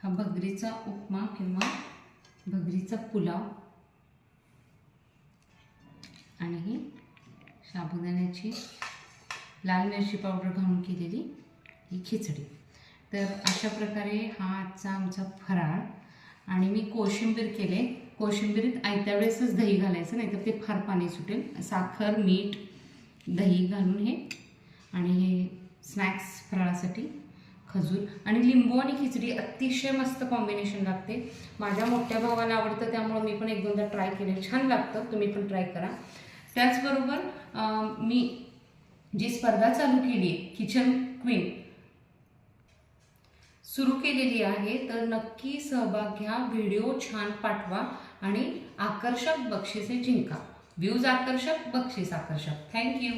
हा भगरीचा उपमा किंवा भगरीचा पुलाव आणि ही साबुदाण्याची लाल मिरची पावडर घालून केलेली ही खिचडी। तर अशा प्रकारे हा आजचा आमचा फराळ। आणि मी कोशिंबीर केले। कोशिंबीरीत आयत्या वेळेसच दही घालायचं, नाही तर ते फार पाणी सुटेल। साखर, मीठ, दही घालून हे, आणि हे स्नॅक्स फराळासाठी खजूर आणि लिंबू आणि खिचडी अतिशय मस्त कॉम्बिनेशन लागते। माझ्या मोठ्या भावाला आवडतं, त्यामुळे मी पण एक दोनदा ट्राय केले, छान लागतं। तुम्ही पण ट्राय करा। त्याचबरोबर मी जी स्पर्धा चालू केली आहे किचन क्वीन सुरू केलेली आहे, तर नक्की सहभाग घ्या। व्हिडिओ छान पाठवा आणि आकर्षक बक्षिसे जिंका। व्ह्यूज आकर्षक, बक्षीस आकर्षक। थँक्यू।